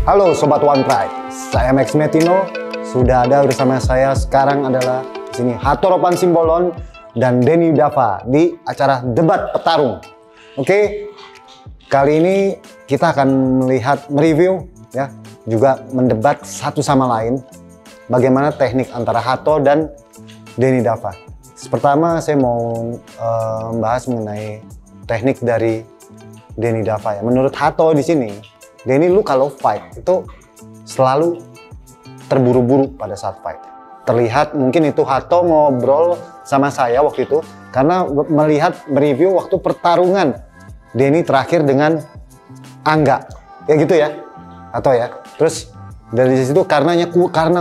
Halo Sobat One Pride, saya Max Metino. Sudah ada bersama saya sekarang adalah di sini Hatoropan Simbolon dan Denny Dava di acara debat petarung. Oke, kali ini kita akan mereview ya, juga mendebat satu sama lain bagaimana teknik antara Hato dan Denny Dava. Pertama saya mau membahas mengenai teknik dari Denny Dava ya. Menurut Hato di sini, Denny lu kalau fight itu selalu terburu-buru pada saat fight. Terlihat mungkin itu Hato ngobrol sama saya waktu itu karena mereview waktu pertarungan Denny terakhir dengan Angga. Ya gitu ya. Atau ya. Terus dari situ karena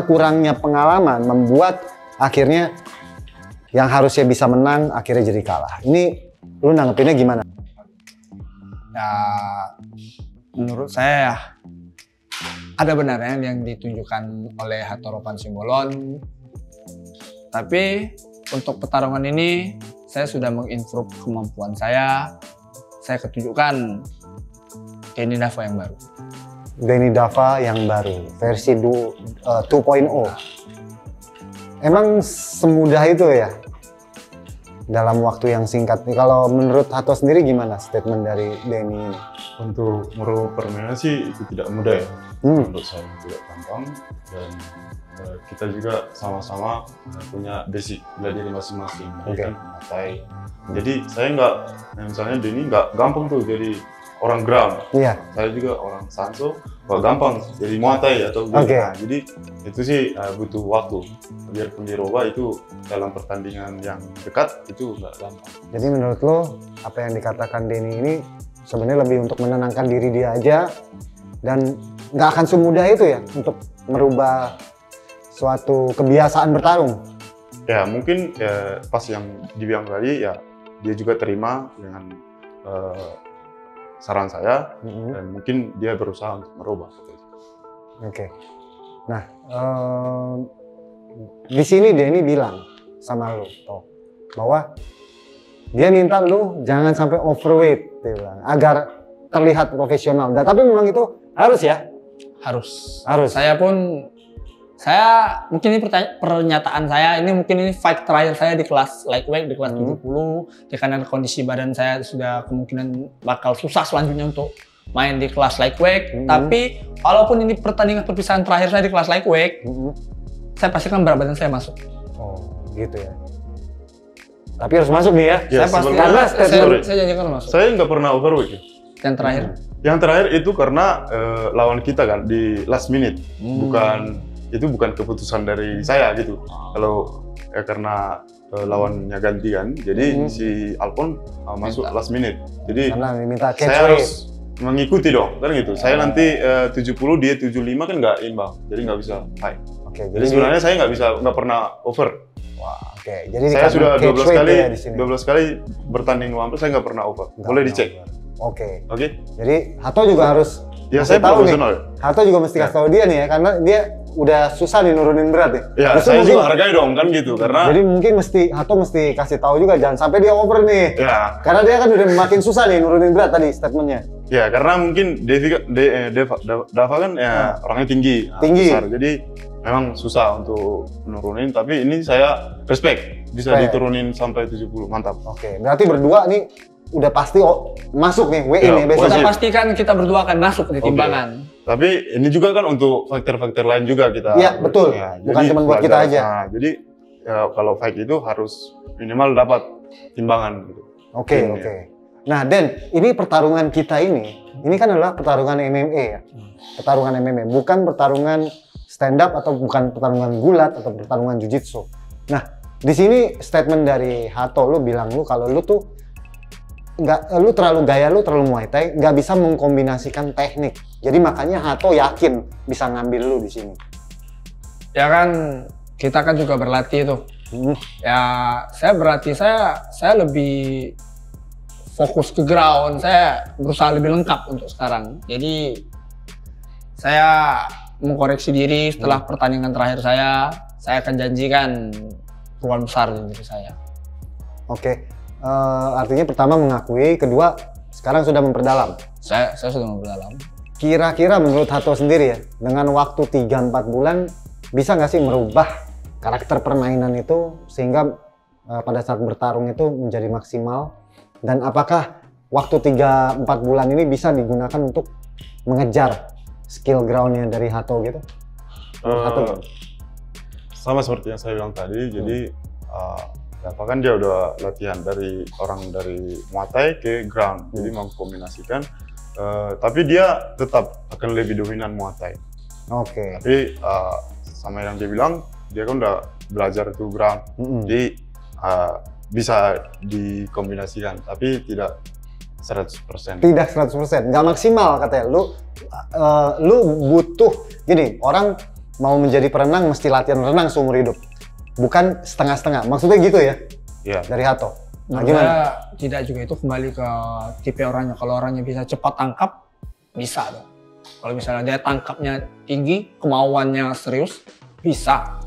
kurangnya pengalaman membuat akhirnya yang harusnya bisa menang akhirnya jadi kalah. Ini lu nanggepinnya gimana? Ya, menurut saya ada benarnya yang ditunjukkan oleh Hatoropan Simbolon. Tapi untuk pertarungan ini saya sudah mengimprove kemampuan saya. Saya ketunjukkan Denny Dava yang baru. Denny Dava yang baru, versi 2.0. Emang semudah itu ya? Dalam waktu yang singkat. Kalau menurut Hato sendiri gimana statement dari Denny ini? Untuk merubah permainan sih itu tidak mudah ya. Menurut saya tidak gampang dan kita juga sama-sama punya basic bela diri masing-masing. Kan Muay. Jadi saya nggak, misalnya Denny nggak gampang tuh jadi orang Gram. Iya. Saya juga orang Sanso, nggak gampang jadi Muay Thai atau nah, jadi itu sih butuh waktu. Biarpun dirubah itu dalam pertandingan yang dekat itu nggak gampang. Jadi menurut lo apa yang dikatakan Denny ini sebenarnya lebih untuk menenangkan diri dia aja dan nggak akan semudah itu ya untuk merubah suatu kebiasaan bertarung. Ya mungkin ya, pas yang dibilang tadi ya dia juga terima dengan saran saya dan mungkin dia berusaha untuk merubah. Oke. Nah di sini Denny bilang sama lo bahwa dia minta lu jangan sampai overweight, dia bilang, agar terlihat profesional. Nah, tapi memang itu harus ya? Harus. Saya mungkin ini pernyataan saya, ini mungkin ini fight terakhir saya di kelas lightweight, di kelas 70. Karena kondisi badan saya sudah kemungkinan bakal susah selanjutnya untuk main di kelas lightweight. Tapi walaupun ini pertandingan perpisahan terakhir saya di kelas lightweight, saya pastikan berat badan saya masuk. Oh, gitu ya. Tapi harus masuk nih ya. Ya saya pasti saya janjikan masuk. Saya nggak pernah overweight. Yang terakhir? Yang terakhir itu karena lawan kita kan di last minute, bukan keputusan dari saya gitu. Kalau karena lawannya gantian, jadi si Alphon masuk last minute. Jadi saya harus mengikuti dong, kan gitu. Saya nanti 70 dia 75 kan nggak imbang, jadi nggak bisa fight. Jadi sebenarnya saya nggak pernah over. Wah, jadi saya sudah 12 kali bertanding One Pride, saya nggak pernah over. Boleh dicek. Oke. Jadi Hato juga harus saya tahu nih. profesional. Hato juga mesti kasih tahu dia nih ya, karena dia udah susah nih nurunin berat ya. Ya, saya juga hargai dong kan gitu, karena jadi mungkin Hato mesti kasih tahu juga jangan sampai dia over nih. Ya. Karena dia kan udah makin susah nih nurunin berat tadi statementnya. Ya, karena mungkin Dava kan ya orangnya tinggi. Besar. Jadi memang susah untuk menurunin, tapi ini saya respect bisa diturunin sampai 70, mantap. Oke, berarti berdua nih udah pasti masuk nih WI nih besok. Kita pastikan kita berdua akan masuk di timbangan. Tapi ini juga kan untuk faktor-faktor lain juga kita. Iya betul, bukan cuma buat kita aja. Nah, jadi ya, kalau fight itu harus minimal dapat timbangan gitu. Oke. Nah Den, ini pertarungan kita ini kan adalah pertarungan MMA ya. Pertarungan MMA, bukan pertarungan stand up atau bukan pertarungan gulat atau pertarungan jiu-jitsu. Nah, di sini statement dari Hato, lu bilang kalau lu tuh lu terlalu Muay Thai, nggak bisa mengkombinasikan teknik. Jadi makanya Hato yakin bisa ngambil lu di sini. Ya kan, kita kan juga berlatih tuh. Ya, saya berlatih saya lebih fokus ke ground, saya berusaha lebih lengkap untuk sekarang. Jadi saya mengkoreksi diri setelah pertandingan terakhir saya akan janjikan peluang besar di diri saya. Artinya pertama mengakui, kedua sekarang sudah memperdalam. Saya sudah memperdalam. Kira-kira menurut Hato sendiri ya, dengan waktu 3-4 bulan bisa nggak sih merubah karakter permainan itu sehingga pada saat bertarung itu menjadi maksimal? Dan apakah waktu 3-4 bulan ini bisa digunakan untuk mengejar skill groundnya dari Hato gitu? Hato. Sama seperti yang saya bilang tadi, jadi Dava kan dia udah latihan dari Muay Thai ke ground, jadi mengkombinasikan. Tapi dia tetap akan lebih dominan Muay Thai. Oke. Tapi sama yang dia bilang, dia kan udah belajar itu ground, jadi bisa dikombinasikan, tapi tidak 100%. Tidak 100%, nggak maksimal katanya. Lu butuh gini, orang mau menjadi perenang mesti latihan renang seumur hidup, bukan setengah-setengah. Maksudnya gitu ya? Iya. Dari Hato. Nah, Menurut gimana? saya tidak juga, itu kembali ke tipe orangnya. Kalau orangnya bisa cepat tangkap, bisa dong. Kalau misalnya dia tangkapnya tinggi, kemauannya serius, bisa.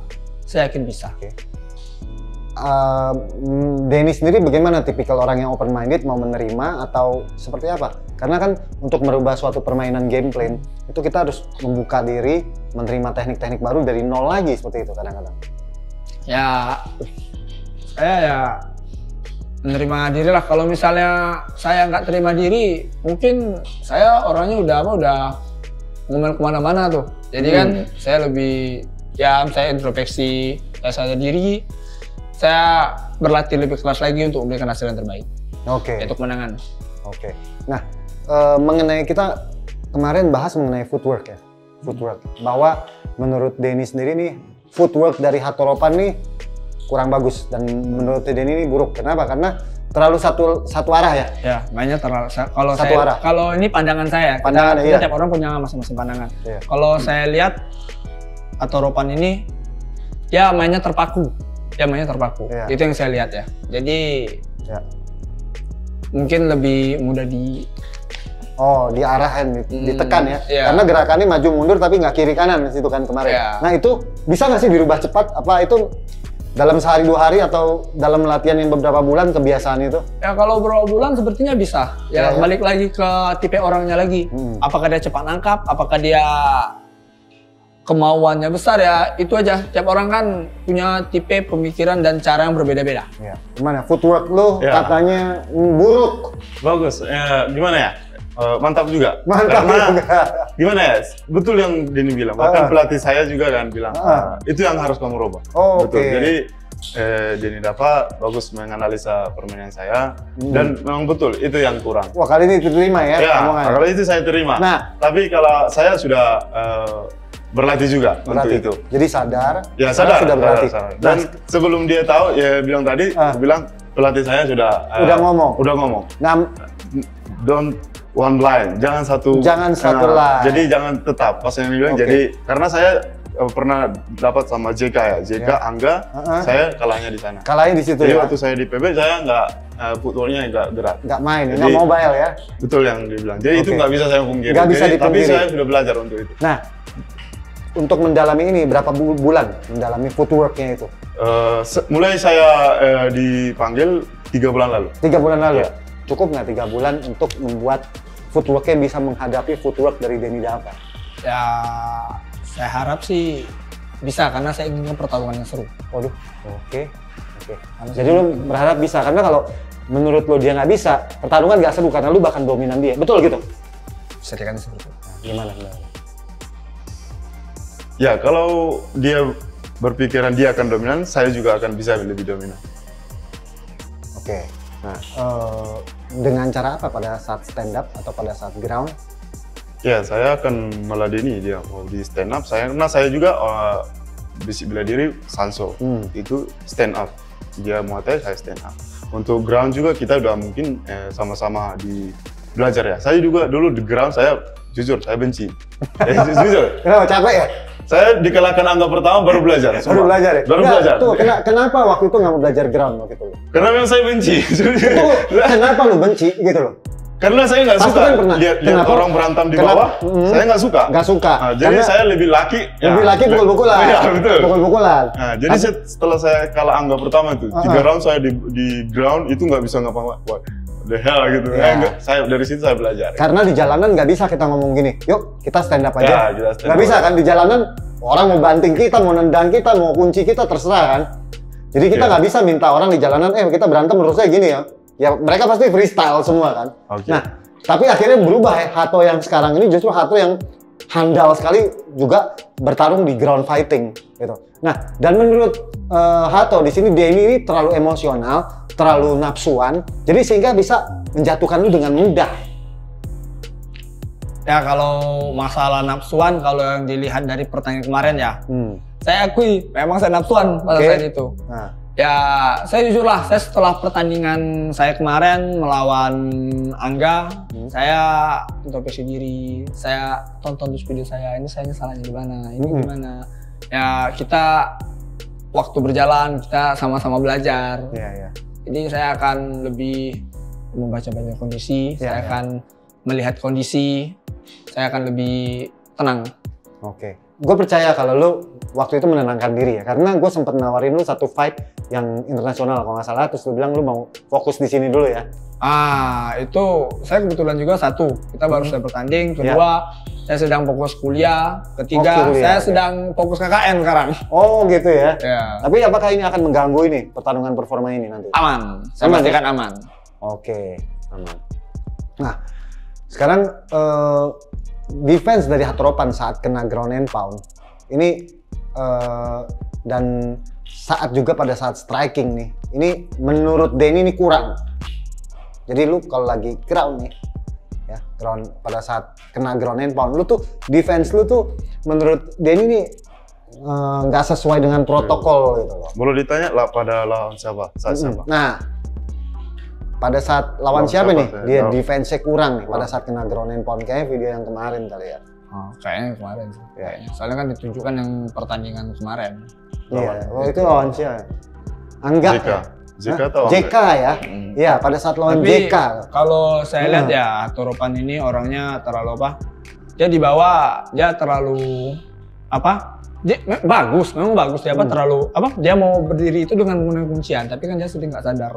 Saya yakin bisa. Oke. Denny sendiri bagaimana, tipikal orang yang open minded, mau menerima atau seperti apa? Karena kan untuk merubah suatu permainan game plan itu kita harus membuka diri, menerima teknik-teknik baru dari nol lagi, seperti itu kadang-kadang. Ya, saya ya menerima diri lah. Kalau misalnya saya nggak terima diri, mungkin saya orangnya udah ngomel kemana-mana tuh. Jadi kan saya lebih diam, saya introspeksi, saya sadar diri, saya berlatih lebih keras lagi untuk memberikan hasil yang terbaik. Oke. Untuk kemenangan. Oke. Nah, mengenai kita kemarin bahas mengenai footwork ya, footwork. Bahwa menurut Denny sendiri nih, footwork dari Hatoropan nih kurang bagus, dan menurut Denny ini buruk. Kenapa? Karena terlalu satu arah ya. Ya, mainnya terlalu kalau Satu saya arah. kalau ini pandangan saya. Pandangan, kita iya. tiap orang punya masing-masing pandangan. Iya. Kalau saya lihat Hatoropan ini ya mainnya terpaku. Ya mainnya terpaku. Iya. Itu yang saya lihat ya. Jadi Ya. mungkin lebih mudah diarahin, ditekan ya. Iya. Karena gerakannya maju mundur tapi nggak kiri kanan di situ kan kemarin. Iya. Nah itu bisa nggak sih dirubah cepat? Apa itu dalam sehari 2 hari atau dalam latihan yang beberapa bulan kebiasaan itu? Ya kalau beberapa bulan sepertinya bisa. Ya, Ya. balik lagi ke tipe orangnya lagi. Apakah dia cepat nangkap? Apakah dia kemauannya besar? Ya itu aja. Tiap orang kan punya tipe pemikiran dan cara yang berbeda-beda. Ya. Gimana? Footwork lu Ya. katanya buruk. Bagus. Gimana ya? Mantap juga. Mantap Karena juga. gimana ya? Betul yang Denny bilang. Bahkan pelatih saya juga kan bilang itu yang harus kamu rubah. Oh, Betul. oke. Jadi Denny Dava bagus menganalisa permainan saya dan memang betul itu yang kurang. Wah, kali ini diterima ya, Ya, omongan. kalau itu saya terima. Nah. Tapi kalau saya sudah berlatih juga Berarti untuk itu. Jadi sadar. Ya sekarang sadar. Sudah berlatih. sadar. Dan sebelum dia tahu, ya bilang tadi, bilang pelatih saya sudah ngomong. Udah ngomong. Nah, Don't one line, jangan satu line. Jadi jangan tetap pas yang bilang. Oke. Jadi karena saya pernah dapat sama JK ya, JK Angga, saya kalahnya di sana. kalahnya di situ Jadi ya. waktu saya di PB saya nggak footballnya nggak gerak. Nggak main, Jadi- nggak mobile ya. Betul yang dibilang. Jadi itu Oke. nggak bisa saya pungkiri. Nggak bisa Jadi, dipungkiri. Tapi saya sudah belajar untuk itu. Nah, untuk mendalami ini berapa bulan mendalami footworknya itu? Mulai saya dipanggil 3 bulan lalu. 3 bulan lalu. Iya. Cukup nggak 3 bulan untuk membuat footworknya bisa menghadapi footwork dari Denny Dava? Ya saya harap sih bisa, karena saya ingin pertarungan yang seru. Waduh, oke. Jadi lu berharap bisa, karena kalau menurut lo dia nggak bisa, pertarungan nggak seru karena lu bahkan dominan dia. Betul gitu? Bisa dikatakan seperti itu. Nah, gimana? Ya, kalau dia berpikiran dia akan dominan, saya juga akan bisa lebih dominan. Oke. Nah, dengan cara apa pada saat stand up atau pada saat ground? Ya, saya akan meladeni dia mau di stand up. Karena saya juga basic bela diri Sanso, itu stand up. Dia Muay Thai, saya stand up. Untuk ground juga kita udah mungkin sama-sama di belajar ya. Saya juga dulu di ground saya jujur saya benci. Jujur. Kenapa? Capek ya? Saya dikalahkan angka pertama baru belajar. Baru semua. belajar ya? Baru Nggak, belajar. Tuh, kenapa waktu itu nggak mau belajar ground waktu itu? Karena memang saya benci. Tuh, kenapa lu benci gitu loh? Karena saya nggak Pasti suka kan pernah. lihat Kenapa? orang berantem di Kenapa? bawah. Saya nggak suka. Nggak suka. Nah, jadi Karena saya lebih laki. lebih laki pukul-pukulan. Iya betul. Pukul-pukulan. Nah, jadi setelah saya kalah angka pertama itu, 3 round saya di ground itu nggak bisa ngapa-ngapain. the hell gitu. Saya dari situ saya belajar. Karena di jalanan nggak bisa kita ngomong gini, yuk kita stand up aja. Ya, Nggak bisa kan di jalanan, orang mau banting kita, mau nendang kita, mau kunci kita, terserah kan. Jadi kita nggak bisa minta orang di jalanan, kita berantem menurut saya gini ya. Ya mereka pasti freestyle semua kan. Nah, tapi akhirnya berubah ya, Hato yang sekarang ini justru Hato yang handal sekali juga bertarung di ground fighting gitu. Nah, dan menurut Hato di sini Denny ini terlalu emosional, terlalu nafsuan, jadi sehingga bisa menjatuhkan lu dengan mudah. Ya kalau masalah nafsuan, kalau yang dilihat dari pertandingan kemarin ya, saya akui memang saya nafsuan pada saat itu. Nah. Ya saya jujur lah, saya setelah pertandingan saya kemarin melawan Angga, saya introspeksi diri, saya tonton terus video saya, ini saya salahnya di mana, ini gimana. Ya kita waktu berjalan kita sama-sama belajar. Jadi saya akan lebih membaca-baca kondisi, saya akan melihat kondisi, saya akan lebih tenang. Gue percaya kalau lu waktu itu menenangkan diri ya, karena gue sempat nawarin lu satu fight yang internasional kalau nggak salah, terus lu bilang lu mau fokus di sini dulu ya. Itu saya kebetulan juga satu, kita baru sudah bertanding, kedua saya sedang fokus kuliah, ketiga saya sedang fokus KKN sekarang. Oh gitu ya. Ya. Tapi apakah ini akan mengganggu ini pertarungan performa ini nanti? Aman, saya pastikan aman. Aman. Nah, sekarang defense dari Hatoropan saat kena ground and pound ini dan saat juga pada saat striking nih, ini menurut Denny ini kurang. Jadi lu kalau lagi ground nih, ya ground pada saat kena ground and pound, lu tuh defense lu tuh menurut Denny nih nggak sesuai dengan protokol gitu loh. Boleh ditanya lah pada lawan siapa? Siapa? Nah, pada saat lawan siapa nih? Dia defense-nya kurang nih pada saat kena ground and pound. Kayaknya video yang kemarin kali ya. Kayaknya kemarin sih. Soalnya kan ditunjukkan yang pertandingan kemarin. Iya, itu lawan siapa? Angga. JK atau JK ya? Iya, pada saat lawan JK. Kalau saya lihat ya, Hatoropan ini orangnya terlalu apa? Dia di bawah, dia terlalu apa? Dia bagus, memang bagus. Dia terlalu apa? Dia mau berdiri itu dengan menggunakan kuncian, tapi kan dia sedang nggak sadar.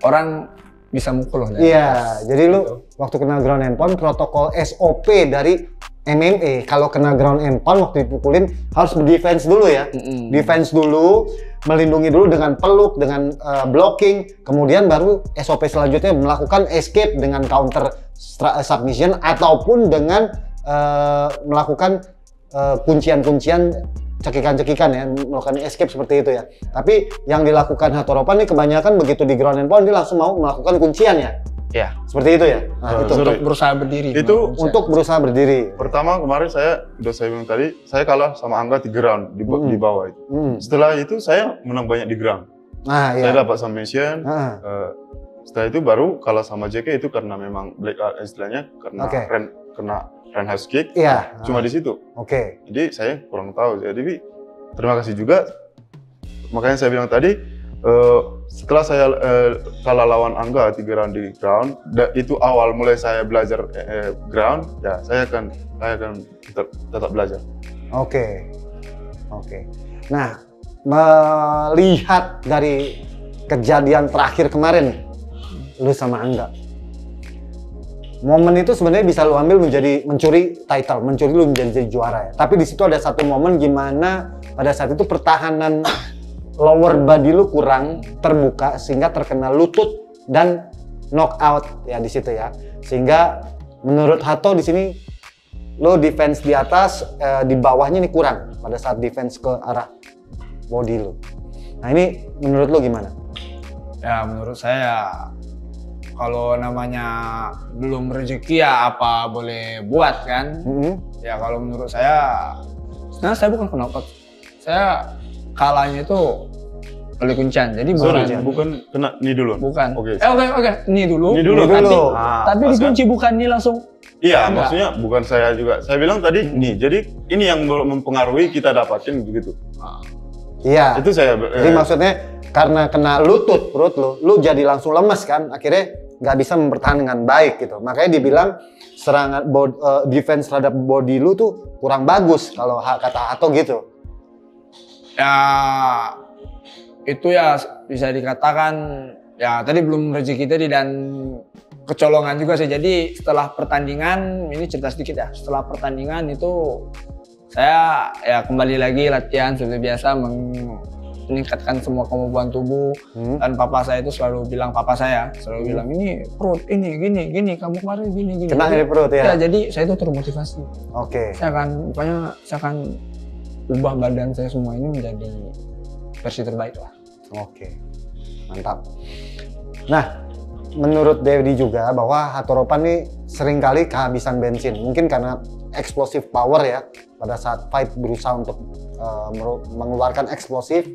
Orang bisa mukul loh. Iya, jadi lu waktu kena ground and pound, protokol SOP dari MMA kalau kena ground and pound waktu dipukulin harus berdefense dulu ya. Defense dulu, melindungi dulu dengan peluk, dengan blocking, kemudian baru SOP selanjutnya melakukan escape dengan counter submission ataupun dengan melakukan kuncian-kuncian, cekikan-cekikan ya, melakukan escape seperti itu ya. Tapi yang dilakukan Hatoropan ini kebanyakan begitu di ground and pound dia langsung mau melakukan kuncian ya. Ya, seperti itu ya. Nah, itu untuk berusaha berdiri. Itu untuk berusaha berdiri. Pertama kemarin saya bilang tadi, saya kalah sama Angga di ground di bawah itu. Setelah itu saya menang banyak di ground. Saya dapat submission. Setelah itu baru kalah sama JK itu karena memang blackout istilahnya, karena kena roundhouse kick. Cuma di situ. Jadi saya kurang tahu. Jadi terima kasih juga. Makanya saya bilang tadi, setelah saya kalah lawan Angga 3 round di ground, itu awal mulai saya belajar ground, ya saya akan tetap belajar. Nah, melihat dari kejadian terakhir kemarin nih, lu sama Angga, momen itu sebenarnya bisa lu ambil mencuri title, mencuri lu menjadi juara ya. Tapi di situ ada satu momen gimana pada saat itu pertahanan lower body lu kurang terbuka sehingga terkena lutut dan knockout ya di situ ya. Sehingga menurut Hato di sini lu defense di atas, di bawahnya ini kurang pada saat defense ke arah body lu. Nah ini menurut lu gimana? Ya menurut saya kalau namanya belum rezeki ya apa boleh buat kan. Ya kalau menurut saya, sebenarnya saya bukan knockout, saya kalahnya itu oleh kuncian. Jadi bukan kena knee dulu. Bukan. Oke. Knee dulu. Tapi dikunci bukan knee langsung. Iya, maksudnya bukan saya juga. Saya bilang tadi knee. Jadi ini yang mempengaruhi kita dapatin begitu. Iya. Itu saya. Jadi maksudnya karena kena lutut perut lu jadi langsung lemes kan. Akhirnya nggak bisa mempertahankan dengan baik gitu. Makanya dibilang serangan defense terhadap body lu tuh kurang bagus kalau kata Hato gitu. Ya itu ya bisa dikatakan Ya tadi belum rezeki tadi dan kecolongan juga sih. Jadi setelah pertandingan, ini cerita sedikit ya. Setelah pertandingan itu saya ya kembali lagi latihan seperti biasa, meningkatkan semua kemampuan tubuh. Dan papa saya itu selalu bilang, bilang ini perut, ini gini, kamu kemarin gini. Kena di perut ya? Ya jadi saya itu termotivasi. Oke. Saya akan ubah badan saya semua ini menjadi versi terbaik lah. Oke, mantap. Nah, menurut Dedi juga bahwa Hatoropan ini seringkali kehabisan bensin. Mungkin karena explosive power ya, pada saat fight berusaha untuk mengeluarkan eksplosif,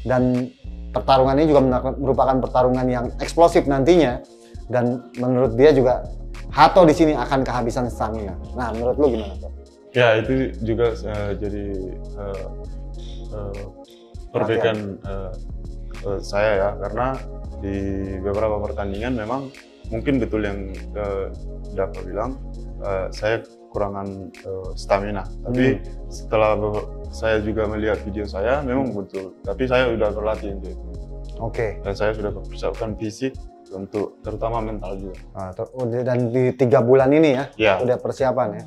dan pertarungan ini juga merupakan pertarungan yang eksplosif nantinya. Dan menurut dia juga Hato di sini akan kehabisan stamina. Nah, menurut lu gimana tuh? Ya, itu juga jadi perbaikan saya ya, karena di beberapa pertandingan memang mungkin betul yang Dafa bilang, saya kurangan stamina. Tapi setelah saya juga melihat video saya, memang betul. Tapi saya sudah berlatih untuk itu. Oke. Dan saya sudah mempersiapkan fisik untuk terutama mental juga. Dan di 3 bulan ini ya, udah persiapan ya.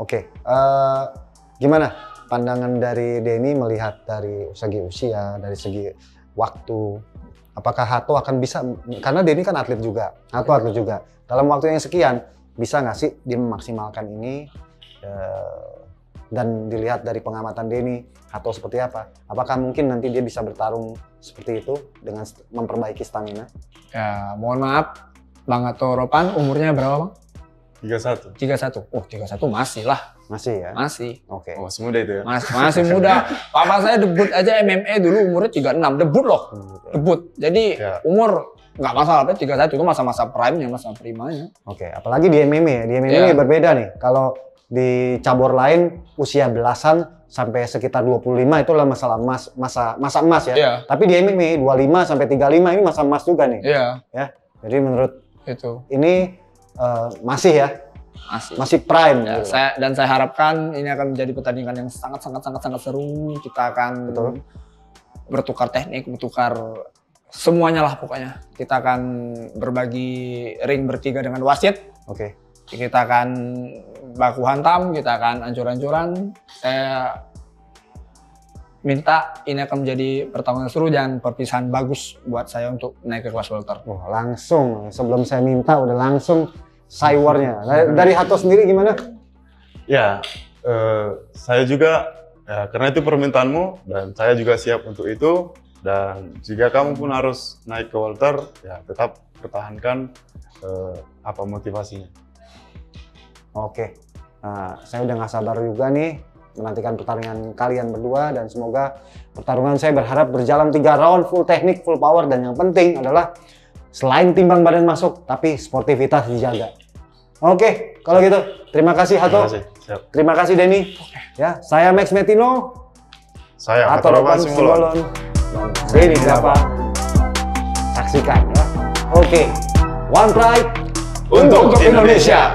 Oke. Gimana pandangan dari Denny melihat dari segi usia, dari segi waktu? Apakah Hato akan bisa, karena Denny kan atlet juga, Hato atlet juga. Dalam waktu yang sekian, bisa nggak sih dia memaksimalkan ini? Dan dilihat dari pengamatan Denny, Hato seperti apa? Apakah mungkin nanti dia bisa bertarung seperti itu dengan memperbaiki stamina? Ya, mohon maaf, Bang Hatoropan umurnya berapa, Bang? 31. 31. Oh, 31 masih lah. Masih ya? Masih. Oke. Oh, masih muda itu ya? Masih muda. Papa saya debut aja MMA dulu umurnya 36. Debut loh. Debut. Jadi umur nggak masalah, 31 itu masa-masa prime-nya, masa primanya. Oke, apalagi di MMA. Di MMA berbeda nih. Kalau di cabur lain usia belasan sampai sekitar 25 itu adalah masa emas ya. Iya. Tapi di MMA 25 sampai 35 ini masa emas juga nih. Iya. Ya. Jadi menurut itu ini masih ya. Masih prime. Ya, gitu. saya harapkan ini akan menjadi pertandingan yang sangat seru. Kita akan bertukar teknik, bertukar semuanya lah pokoknya. Kita akan berbagi ring bertiga dengan wasit. Oke. Kita akan baku hantam, kita akan ancur-ancuran. Saya minta ini akan menjadi pertarungan seru dan perpisahan bagus buat saya untuk naik ke kelas welter. Oh, langsung sebelum saya minta udah langsung cywarnya. Dari Hato sendiri gimana? Ya, saya juga ya, karena itu permintaanmu dan saya juga siap untuk itu. Dan jika kamu pun harus naik ke welter, ya tetap pertahankan apa motivasinya. Oke, nah, saya udah nggak sabar juga nih menantikan pertandingan kalian berdua, dan semoga pertarungan saya berharap berjalan 3 round full teknik, full power, dan yang penting adalah selain timbang badan masuk, tapi sportivitas dijaga. Oke, kalau gitu terima kasih Hato. Terima kasih Denny. Ya, saya Max Metino. Saya Hatoropan Simbolon. Dan Denny Dafa. Saksikan ya. Oke, One Pride untuk Indonesia.